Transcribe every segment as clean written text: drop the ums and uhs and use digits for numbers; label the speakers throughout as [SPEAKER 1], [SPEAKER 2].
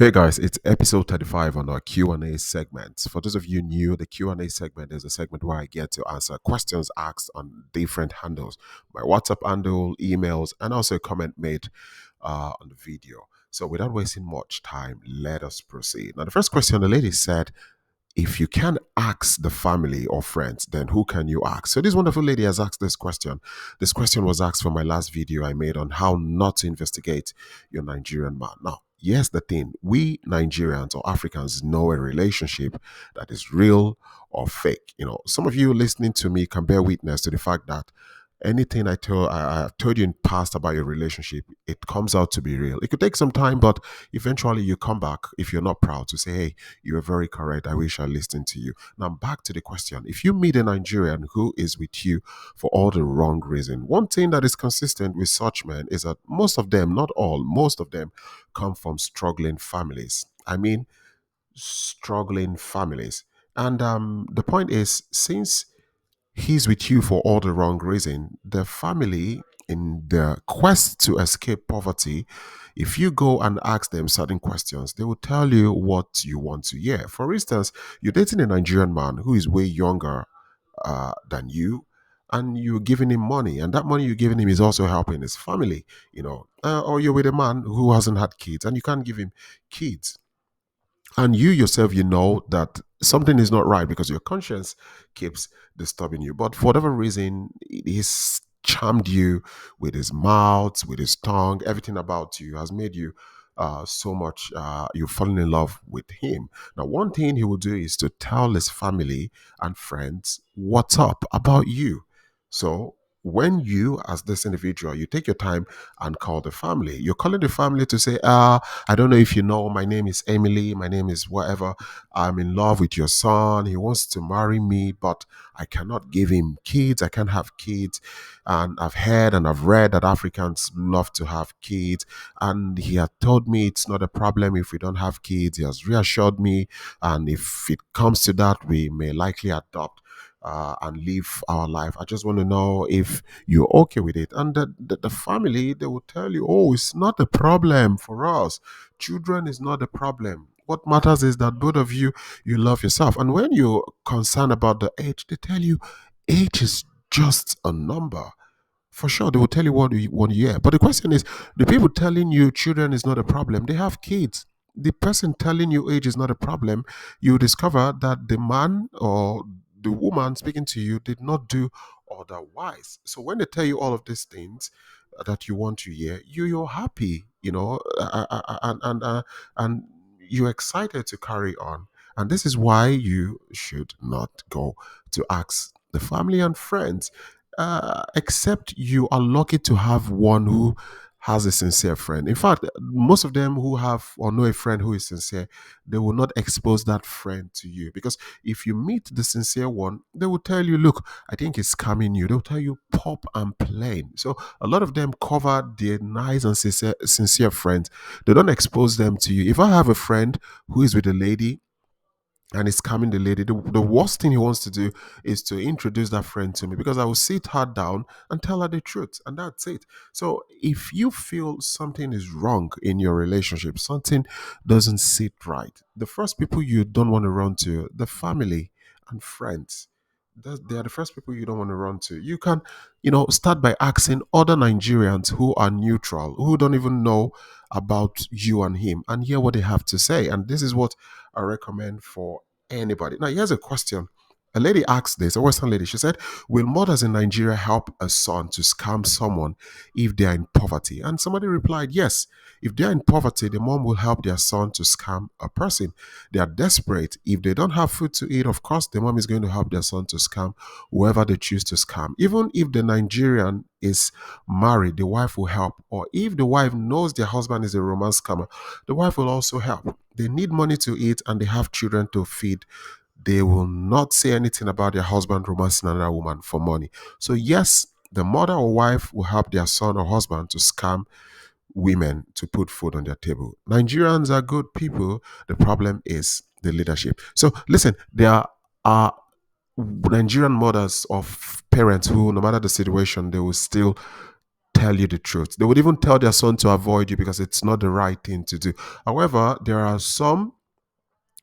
[SPEAKER 1] Hey guys, it's episode 35 on our Q&A segment. For those of you new, the Q&A segment is a segment where I get to answer questions asked on different handles, my WhatsApp handle, emails, and also a comment made on the video. So without wasting much time, let us proceed. Now, the first question, the lady said, if you can't ask the family or friends, then who can you ask? So this wonderful lady has asked this question. This question was asked for my last video I made on how not to investigate your Nigerian man. Now, here's the thing. We Nigerians or Africans know a relationship that is real or fake. Some of you listening to me can bear witness to the fact that anything I've told you in past about your relationship, it comes out to be real. It could take some time, but eventually you come back if you're not proud to say, hey, you were very correct. I wish I listened to you. Now, back to the question. If you meet a Nigerian who is with you for all the wrong reason, one thing that is consistent with such men is that most of them, not all, most of them come from struggling families. I mean, struggling families. And the point is, since he's with you for all the wrong reason, the family, in the quest to escape poverty, if you go and ask them certain questions, they will tell you what you want to hear. For instance, you're dating a Nigerian man who is way younger than you, and you're giving him money, and that money you're giving him is also helping his family, or you're with a man who hasn't had kids and you can't give him kids, and you yourself, you know that something is not right because your conscience keeps disturbing you, but for whatever reason he's charmed you with his mouth, with his tongue. Everything about you has made you so much, you've fallen in love with him. Now, one thing he will do is to tell his family and friends what's up about you. So when you, as this individual, you take your time and call the family, you're calling the family to say, I don't know if you know, my name is Emily, my name is whatever. I'm in love with your son. He wants to marry me, but I cannot give him kids. I can't have kids. And I've heard and I've read that Africans love to have kids. And he had told me it's not a problem if we don't have kids. He has reassured me. And if it comes to that, we may likely adopt. And live our life. I just want to know if you're okay with it. And the family, they will tell you, oh, it's not a problem for us. Children is not a problem. What matters is that both of you, you love yourself. And when you're concerned about the age, they tell you age is just a number. For sure, they will tell you what you want to hear. But the question is, the people telling you children is not a problem, they have kids. The person telling you age is not a problem, you discover that the man or the woman speaking to you did not do otherwise. So when they tell you all of these things that you want to hear, you're happy, and you're excited to carry on. And this is why you should not go to ask the family and friends, except you are lucky to have one who has a sincere friend. In fact, most of them who have or know a friend who is sincere, they will not expose that friend to you, because if you meet the sincere one, they will tell you, look, I think it's scamming you. They'll tell you pop and plain. So a lot of them cover their nice and sincere friends. They don't expose them to you. If I have a friend who is with a lady and he's coming the lady, the worst thing he wants to do is to introduce that friend to me, because I will sit her down and tell her the truth, and that's it. So if you feel something is wrong in your relationship, something doesn't sit right, the first people you don't want to run to, the family and friends. They are the first people you don't want to run to. You can, start by asking other Nigerians who are neutral, who don't even know about you and him, and hear what they have to say. And this is what I recommend for anybody. Now, here's a question. A lady asked this, a Western lady. She said, will mothers in Nigeria help a son to scam someone if they are in poverty? And somebody replied, yes. If they are in poverty, the mom will help their son to scam a person. They are desperate. If they don't have food to eat, of course, the mom is going to help their son to scam whoever they choose to scam. Even if the Nigerian is married, the wife will help. Or if the wife knows their husband is a romance scammer, the wife will also help. They need money to eat and they have children to feed. They will not say anything about their husband romancing another woman for money. So, yes, the mother or wife will help their son or husband to scam women to put food on their table. Nigerians are good people. The problem is the leadership. So, listen, there are Nigerian mothers of parents who, no matter the situation, they will still tell you the truth. They would even tell their son to avoid you because it's not the right thing to do. However, there are some,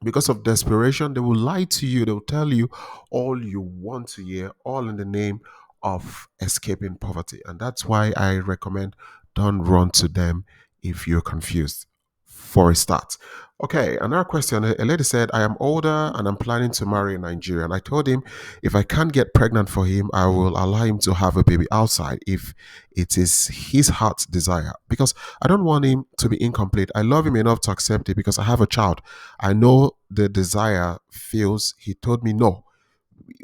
[SPEAKER 1] because of desperation, they will lie to you. They'll tell you all you want to hear, all in the name of escaping poverty. And that's why I recommend don't run to them if you're confused. For a start. Okay, another question. A lady said, I am older and I'm planning to marry a Nigerian. I told him if I can't get pregnant for him, I will allow him to have a baby outside if it is his heart's desire. Because I don't want him to be incomplete. I love him enough to accept it because I have a child. I know the desire feels. He told me no,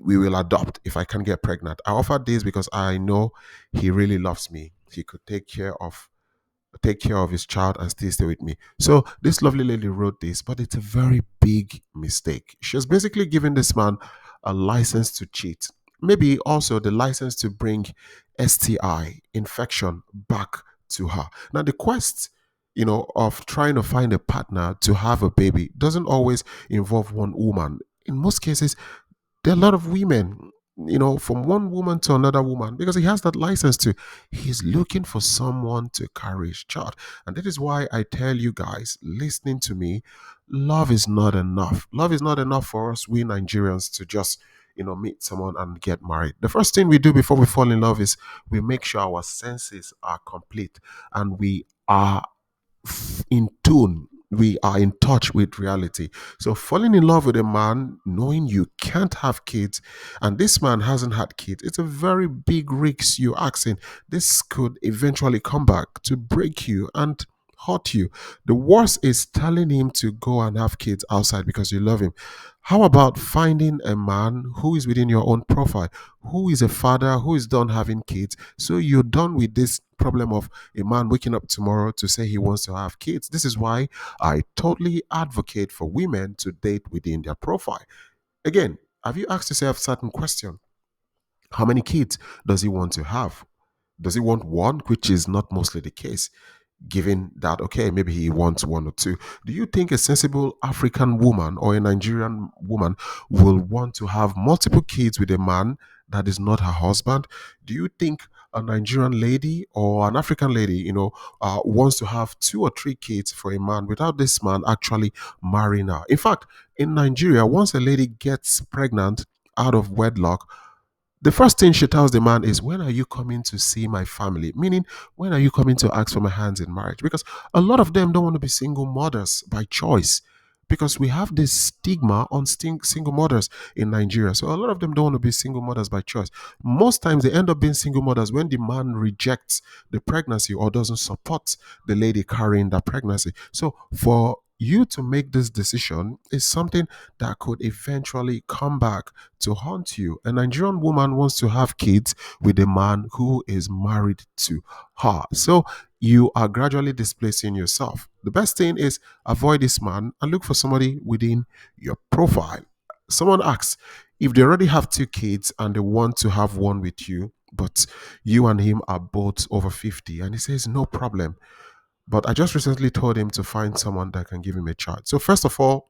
[SPEAKER 1] we will adopt if I can get pregnant. I offered this because I know he really loves me. He could take care of his child and still stay with me. So this lovely lady wrote this, but it's a very big mistake. She was basically giving this man a license to cheat. Maybe also the license to bring STI infection back to her. Now the quest, of trying to find a partner to have a baby doesn't always involve one woman. In most cases, there are a lot of women, from one woman to another woman, because he has that license to. He's looking for someone to carry his child. And that is why I tell you guys, listening to me, love is not enough. Love is not enough for us, we Nigerians, to just, meet someone and get married. The first thing we do before we fall in love is we make sure our senses are complete and we are in tune. We are in touch with reality. So falling in love with a man, knowing you can't have kids, and this man hasn't had kids, it's a very big risk you're asking. This could eventually come back to break you and hurt you. The worst is telling him to go and have kids outside because you love him. How about finding a man who is within your own profile, who is a father, who is done having kids? So you're done with this problem of a man waking up tomorrow to say he wants to have kids. This is why I totally advocate for women to date within their profile. Again, have you asked yourself a certain question? How many kids does he want to have? Does he want one, which is not mostly the case? Given that, okay, maybe he wants one or two. Do you think a sensible African woman or a Nigerian woman will want to have multiple kids with a man that is not her husband? Do you think a Nigerian lady or an African lady, wants to have two or three kids for a man without this man actually marrying her? In fact, in Nigeria, once a lady gets pregnant out of wedlock, the first thing she tells the man is, when are you coming to see my family? Meaning, when are you coming to ask for my hands in marriage? Because a lot of them don't want to be single mothers by choice. Because we have this stigma on single mothers in Nigeria. So a lot of them don't want to be single mothers by choice. Most times they end up being single mothers when the man rejects the pregnancy or doesn't support the lady carrying that pregnancy. So for you to make this decision is something that could eventually come back to haunt you. A Nigerian woman wants to have kids with a man who is married to her. So you are gradually displacing yourself. The best thing is avoid this man and look for somebody within your profile. Someone asks if they already have two kids and they want to have one with you, but you and him are both over 50, and he says, no problem. But I just recently told him to find someone that can give him a child. So, first of all,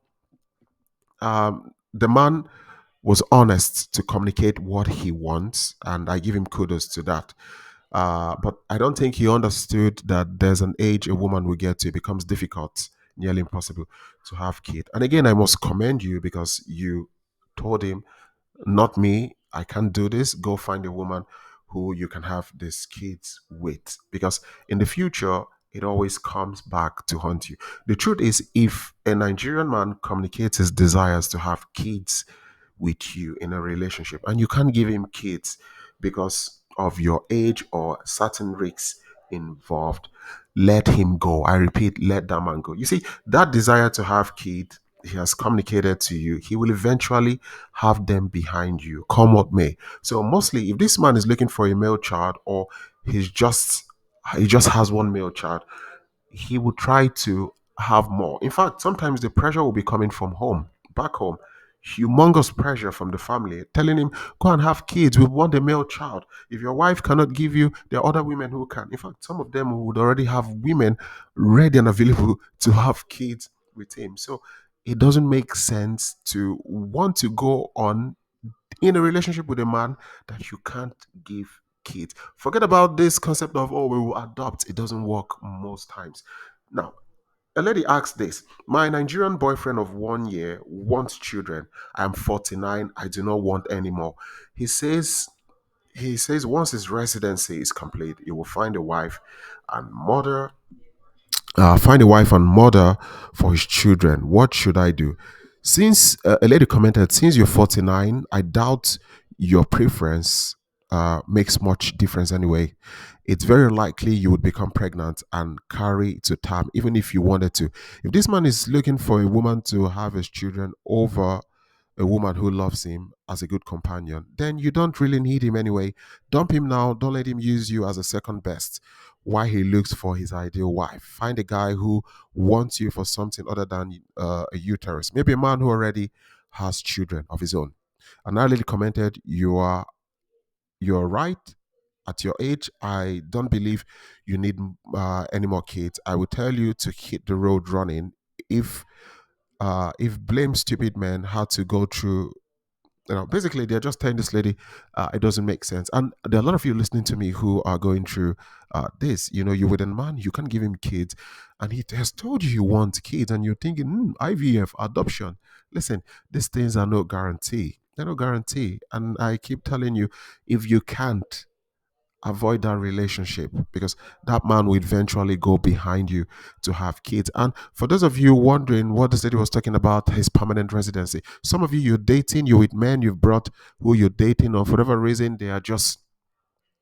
[SPEAKER 1] the man was honest to communicate what he wants, and I give him kudos to that. But I don't think he understood that there's an age a woman will get to, it becomes difficult, nearly impossible to have kids. And again, I must commend you because you told him, not me, I can't do this. Go find a woman who you can have these kids with. Because in the future, it always comes back to haunt you. The truth is, if a Nigerian man communicates his desires to have kids with you in a relationship and you can't give him kids because of your age or certain risks involved, let him go. I repeat, let that man go. You see, that desire to have kids he has communicated to you, he will eventually have them behind you, come what may. So mostly if this man is looking for a male child or he's just he just has one male child, he will try to have more. In fact, sometimes the pressure will be coming from home, back home. Humongous pressure from the family telling him, go and have kids. We want a male child. If your wife cannot give you, there are other women who can. In fact, some of them would already have women ready and available to have kids with him. So it doesn't make sense to want to go on in a relationship with a man that you can't give kids. Forget about this concept of, oh, we will adopt. It doesn't work most times. Now, a lady asked this: my Nigerian boyfriend of 1 year wants children. I am 49. I do not want any more. He says he says once his residency is complete, he will find a wife and mother for his children. What should I do? Since a lady commented, since you're 49, I doubt your preference makes much difference anyway. It's very likely you would become pregnant and carry to term, even if you wanted to. If this man is looking for a woman to have his children over a woman who loves him as a good companion, then you don't really need him anyway. Dump him now. Don't let him use you as a second best while he looks for his ideal wife. Find a guy who wants you for something other than a uterus. Maybe a man who already has children of his own. And I really commented, you're right. At your age, I don't believe you need any more kids. I will tell you to hit the road running. If blame stupid men had to go through, basically they're just telling this lady it doesn't make sense. And there are a lot of you listening to me who are going through this. You're with a man, you can't give him kids, and he has told you you want kids, and you're thinking, IVF, adoption. Listen, these things are no guarantee. They're no guarantee. And I keep telling you, if you can't, avoid that relationship, because that man will eventually go behind you to have kids. And for those of you wondering what this lady was talking about, his permanent residency, some of you, you're dating, you're with men you've brought who you're dating, or for whatever reason they are just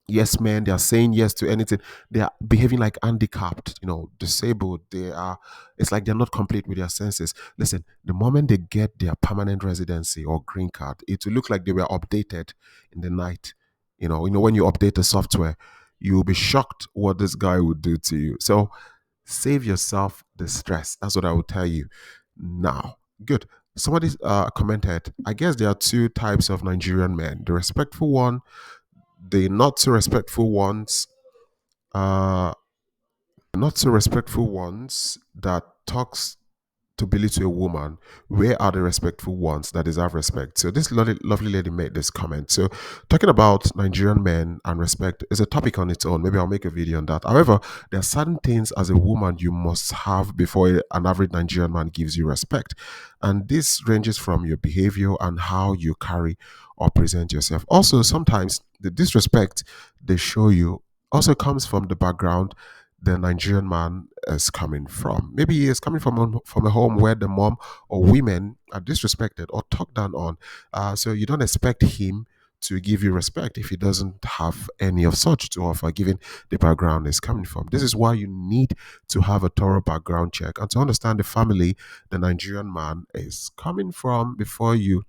[SPEAKER 1] yes men, they are saying yes to anything. They are behaving like handicapped, disabled. It's like they're not complete with their senses. Listen, the moment they get their permanent residency or green card, it will look like they were updated in the night. When you update the software, you'll be shocked what this guy would do to you. So save yourself the stress. That's what I would tell you now. Good. Somebody commented, I guess there are two types of Nigerian men: the respectful one, the not so respectful ones. uh Not so respectful ones that talks to belittle a woman. Where are the respectful ones that deserve respect? So this lovely lady made this comment. So talking about Nigerian men and respect is a topic on its own. Maybe I'll make a video on that. However, there are certain things as a woman you must have before an average Nigerian man gives you respect. And this ranges from your behavior and how you carry or present yourself. Also, sometimes the disrespect they show you also comes from the background the Nigerian man is coming from. Maybe he is coming from a home where the mom or women are disrespected or talked down on. So you don't expect him to give you respect if he doesn't have any of such to offer, given the background is coming from. This is why you need to have a thorough background check and to understand the family the Nigerian man is coming from before you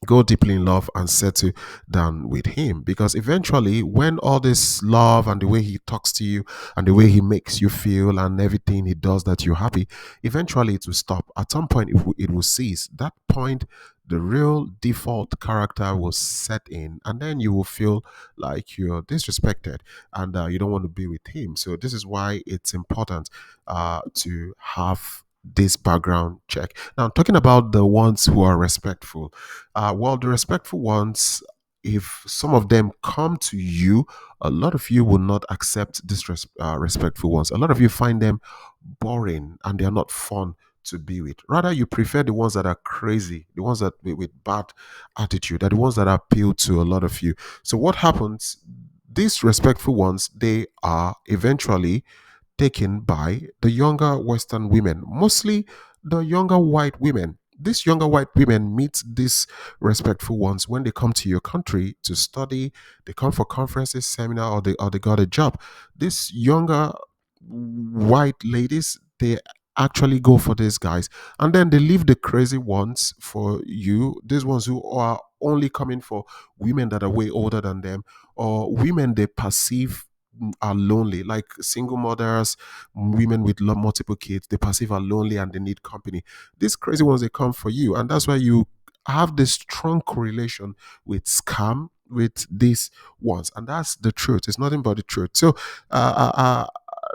[SPEAKER 1] go deeply in love and settle down with him. Because eventually, when all this love and the way he talks to you and the way he makes you feel and everything he does that you're happy, eventually it will stop. At some point it will cease. That point, the real default character will set in, and then you will feel like you're disrespected, and you don't want to be with him. So this is why it's important to have this background check. Now, talking about the ones who are respectful, well, the respectful ones, if some of them come to you, a lot of you will not accept this respectful ones. A lot of you find them boring and they are not fun to be with. Rather, you prefer the ones that are crazy, the ones that with bad attitude, are the ones that appeal to a lot of you. So, what happens? These respectful ones, they are eventually taken by the younger Western women, mostly the younger white women. These younger white women meet these respectful ones when they come to your country to study. They come for conferences, seminar, or they got a job. These younger white ladies, they actually go for these guys, and then they leave the crazy ones for you. These ones who are only coming for women that are way older than them, or women they perceive are lonely, like single mothers, women with multiple kids. They perceive are lonely and they need company. These crazy ones, they come for you, and that's why you have this strong correlation with scam with these ones, and that's the truth. It's nothing but the truth. So,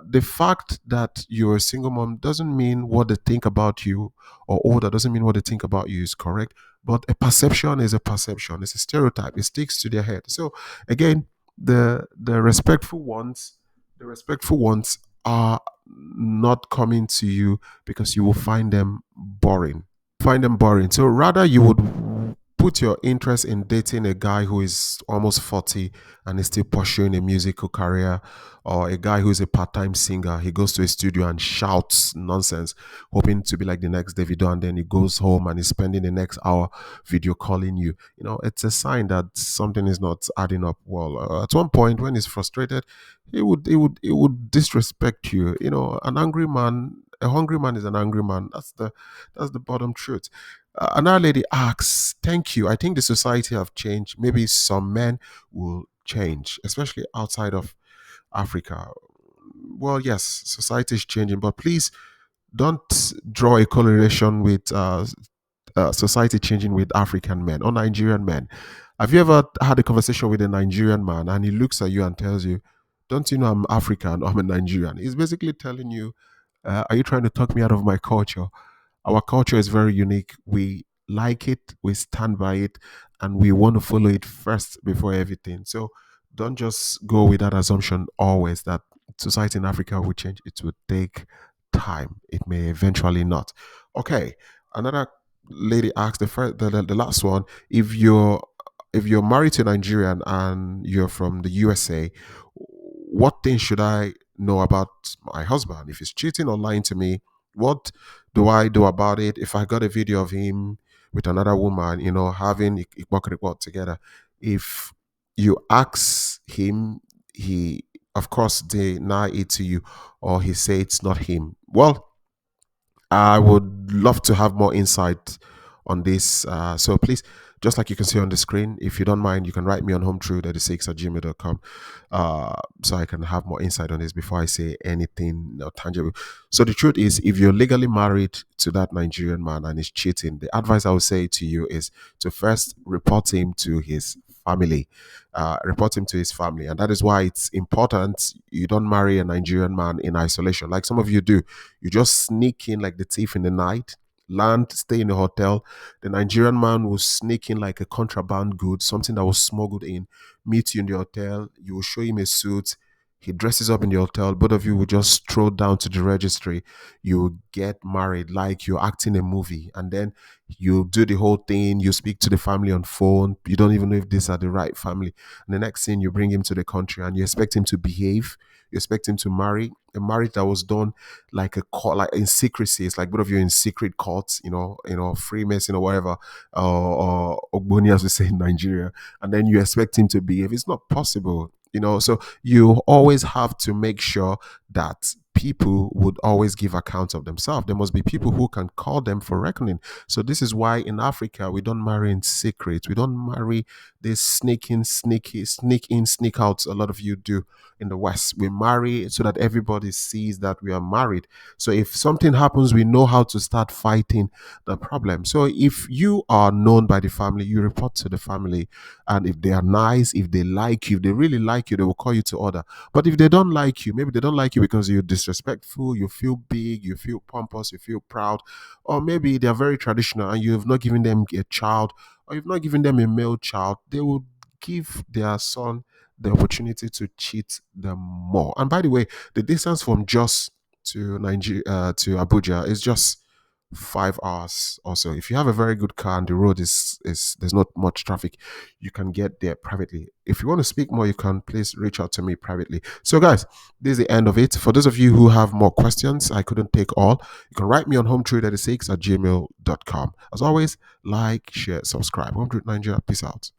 [SPEAKER 1] the fact that you're a single mom doesn't mean what they think about you, or older doesn't mean what they think about you is correct. But a perception is a perception. It's a stereotype. It sticks to their head. So again, the respectful ones, the respectful ones are not coming to you because you will find them boring. So rather you would put your interest in dating a guy who is almost 40 and is still pursuing a musical career, or a guy who is a part-time singer. He goes to a studio and shouts nonsense, hoping to be like the next Davido, and then he goes home and is spending the next hour video calling you. It's a sign that something is not adding up well. At one point, when he's frustrated, he would disrespect you. An angry man, a hungry man is an angry man. That's the bottom truth. Another lady asks, "Thank you. I think the society have changed. Maybe some men will change, especially outside of Africa." Well, yes, society is changing, but please don't draw a correlation with society changing with African men or Nigerian men. Have you ever had a conversation with a Nigerian man and he looks at you and tells you, "Don't you know I'm African or I'm a Nigerian?" He's basically telling you, "Are you trying to talk me out of my culture?" Our culture is very unique. We like it, we stand by it, and we want to follow it first before everything. So don't just go with that assumption always that society in Africa will change. It will take time. It may eventually not. Okay. Another lady asked the last one, if you're married to a Nigerian and you're from the USA, what things should I know about my husband? If he's cheating or lying to me, what do I do about it? If I got a video of him with another woman, having report together, if you ask him, he of course deny it to you, or he say it's not him. Well, I would love to have more insight on this. So please, just like you can see on the screen, if you don't mind, you can write me on hometrue36@gmail.com, so I can have more insight on this before I say anything tangible. So the truth is, if you're legally married to that Nigerian man and he's cheating, the advice I would say to you is to first report him to his family. Report him to his family. And that is why it's important you don't marry a Nigerian man in isolation, like some of you do. You just sneak in like the thief in the night, land, stay in a hotel. The Nigerian man will sneak in like a contraband good, something that was smuggled in, meet you in the hotel. You will show him a suit. He dresses up in the hotel. Both of you will just stroll down to the registry. You will get married like you're acting a movie. And then you do the whole thing. You speak to the family on phone. You don't even know if these are the right family. And the next thing, you bring him to the country and you expect him to behave. You expect him to marry. A marriage that was done like a court, like in secrecy. It's like both of you in secret courts, Freemason or whatever, or Ogboni as we say in Nigeria, and then you expect him to behave. It's not possible. So you always have to make sure that people would always give accounts of themselves. There must be people who can call them for reckoning. So this is why in Africa we don't marry in secret. We don't marry this sneak in, sneak out. A lot of you do in the West. We marry so that everybody sees that we are married. So if something happens, we know how to start fighting the problem. So if you are known by the family, you report to the family. And if they are nice, if they like you, if they really like you, they will call you to order. But if they don't like you, maybe they don't like you because you're disrespectful, you feel big, you feel pompous, you feel proud, or maybe they're very traditional and you've not given them a child, or you've not given them a male child, they will give their son the opportunity to cheat them more. And by the way, the distance from Jos to Nigeria to Abuja is just 5 hours or so. If you have a very good car and the road is there's not much traffic, you can get there privately. If you want to speak more, you can please reach out to me privately. So guys, this is the end of it. For those of you who have more questions, I couldn't take all, you can write me on hometrade36@gmail.com. As always, like, share, subscribe. Home Trade Nigeria. Peace out.